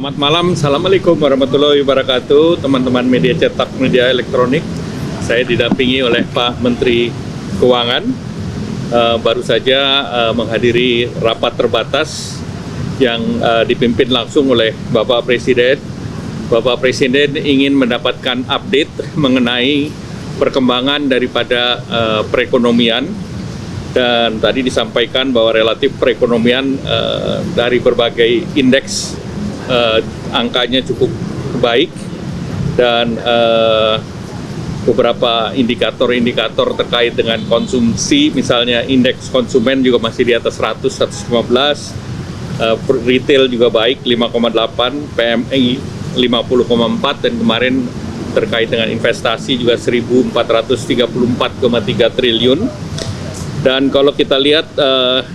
Selamat malam, Assalamualaikum warahmatullahi wabarakatuh, teman-teman media cetak, media elektronik. Saya didampingi oleh Pak Menteri Keuangan. Baru saja menghadiri rapat terbatas yang dipimpin langsung oleh Bapak Presiden. Bapak Presiden ingin mendapatkan update mengenai perkembangan daripada perekonomian. Dan tadi disampaikan bahwa relatif perekonomian dari berbagai indeks angkanya cukup baik, dan beberapa indikator-indikator terkait dengan konsumsi, misalnya indeks konsumen juga masih di atas 100, 115, retail juga baik 5,8, PMI 50,4, dan kemarin terkait dengan investasi juga 1.434,3 triliun. Dan kalau kita lihat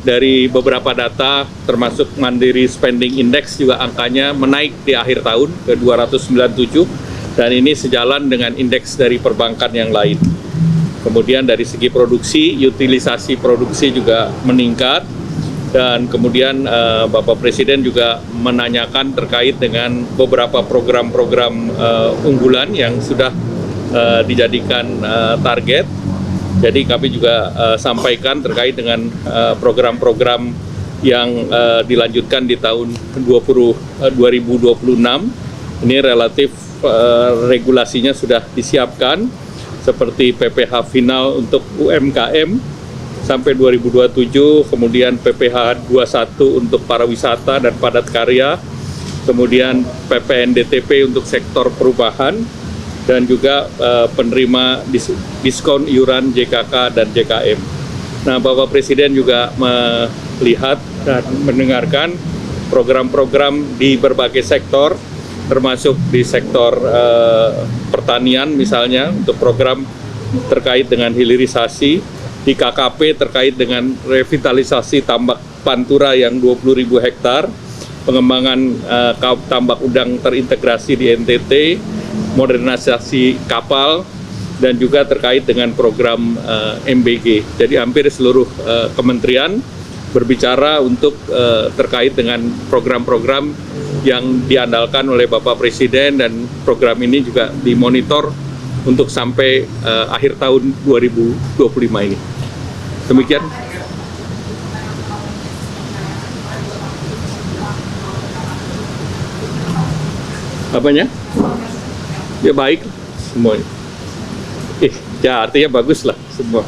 dari beberapa data, termasuk Mandiri Spending Index juga angkanya menaik di akhir tahun ke 297, dan ini sejalan dengan indeks dari perbankan yang lain. Kemudian dari segi produksi, utilisasi produksi juga meningkat, dan kemudian Bapak Presiden juga menanyakan terkait dengan beberapa program-program unggulan yang sudah dijadikan target. Jadi kami juga sampaikan terkait dengan program-program yang dilanjutkan di tahun 2026. Ini relatif regulasinya sudah disiapkan, seperti PPh final untuk UMKM sampai 2027, kemudian PPh 21 untuk para wisata dan padat karya, kemudian PPNDTP untuk sektor perubahan, dan juga penerima diskon iuran JKK dan JKM. Nah, Bapak Presiden juga melihat dan mendengarkan program-program di berbagai sektor, termasuk di sektor pertanian misalnya, untuk program terkait dengan hilirisasi, di KKP terkait dengan revitalisasi tambak Pantura yang 20.000 hektar, pengembangan tambak udang terintegrasi di NTT, modernisasi kapal, dan juga terkait dengan program MBG. Jadi hampir seluruh kementerian berbicara untuk terkait dengan program-program yang diandalkan oleh Bapak Presiden, dan program ini juga dimonitor untuk sampai akhir tahun 2025 ini. Demikian. Apanya? Ya baik semuanya. Ya artinya bagus lah semua.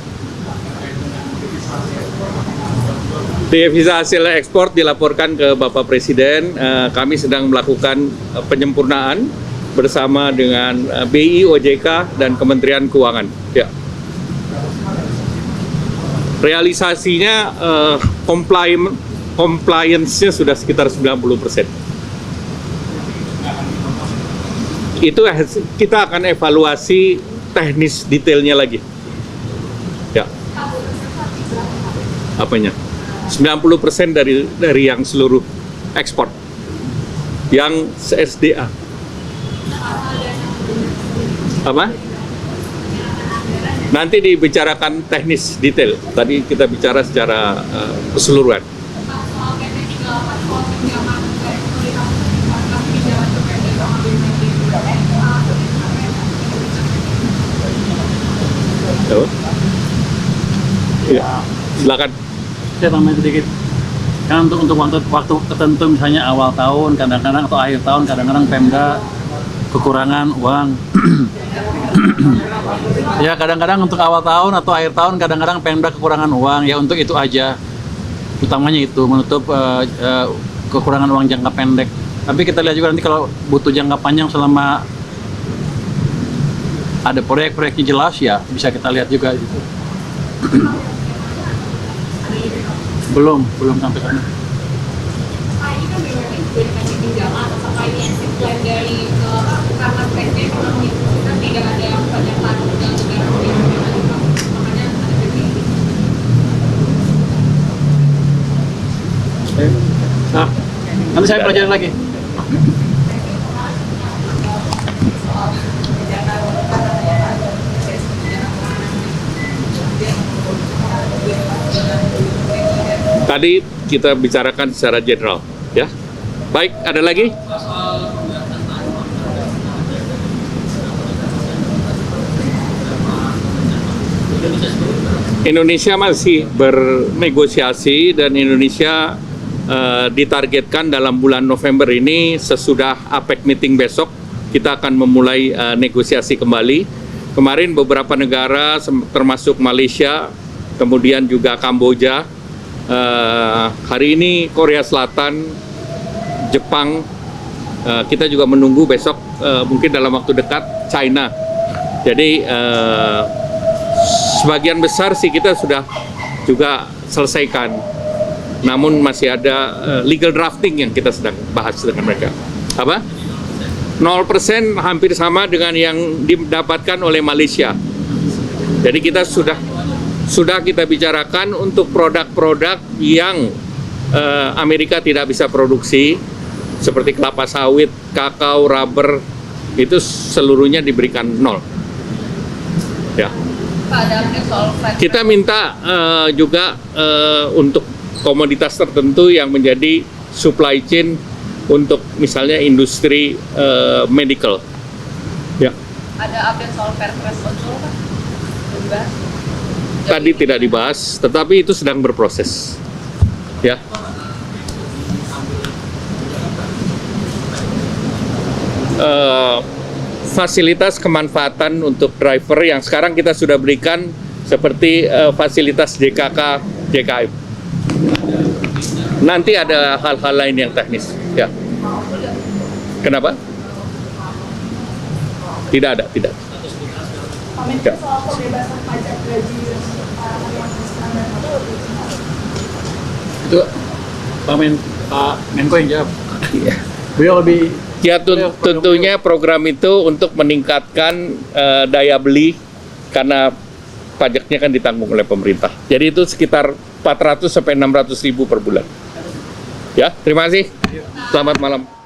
Devisa hasil ekspor dilaporkan ke Bapak Presiden. Kami sedang melakukan penyempurnaan bersama dengan BI, OJK, dan Kementerian Keuangan. Ya. Realisasinya compliance-nya sudah sekitar 90%. Itu kita akan evaluasi teknis detailnya lagi. Ya. Apanya? 90% dari yang seluruh ekspor. Yang SDA. Apa? Nanti dibicarakan teknis detail. Tadi kita bicara secara keseluruhan. Ya, silakan. Saya tambahin sedikit. Kan untuk waktu tertentu, misalnya awal tahun, kadang-kadang atau akhir tahun, kadang-kadang Pemda kekurangan uang. Ya, kadang-kadang untuk awal tahun atau akhir tahun, kadang-kadang Pemda kekurangan uang. Ya, untuk itu aja. Utamanya itu, menutup kekurangan uang jangka pendek. Tapi kita lihat juga nanti kalau butuh jangka panjang, selama ada proyek-proyeknya jelas, ya bisa kita lihat juga gitu. Belum sampai sana. Pak, ini kan BUMN juga dikasih pinjaman, apakah ini exit plan dari karena trendnya ekonomi kita tidak ada banyak lalu dan negara makanya ada BPI. Nah, nanti saya pelajarin lagi. Tadi kita bicarakan secara general, ya. Baik, ada lagi? Indonesia masih bernegosiasi dan Indonesia ditargetkan dalam bulan November ini sesudah APEC meeting besok kita akan memulai negosiasi kembali. Kemarin beberapa negara termasuk Malaysia, kemudian juga Kamboja, hari ini Korea Selatan, Jepang, kita juga menunggu besok mungkin dalam waktu dekat China. Jadi sebagian besar sih kita sudah juga selesaikan, namun masih ada legal drafting yang kita sedang bahas dengan mereka. Apa? 0% hampir sama dengan yang didapatkan oleh Malaysia. Jadi kita sudah kita bicarakan untuk produk-produk yang Amerika tidak bisa produksi, seperti kelapa sawit, kakao, rubber, itu seluruhnya diberikan 0. Ya. Pak, ada update soal flight Kita minta juga untuk komoditas tertentu yang menjadi supply chain untuk misalnya industri medical. Ya. Ada update soal Perpres Ojol, Pak? Dibahas? Tadi tidak dibahas, tetapi itu sedang berproses. Ya. Fasilitas kemanfaatan untuk driver yang sekarang kita sudah berikan seperti fasilitas JKK, JKM. Nanti ada hal-hal lain yang teknis. Ya. Kenapa? Tidak ada, tidak. Ya. Soal pembebasan pajak gaji para karyawan standar Itu Pak Menko yang jawab. Beliau lebih Ya tentunya program itu untuk meningkatkan daya beli karena pajaknya kan ditanggung oleh pemerintah. Jadi itu sekitar 400 sampai 600 ribu per bulan. Ya, terima kasih. Selamat malam.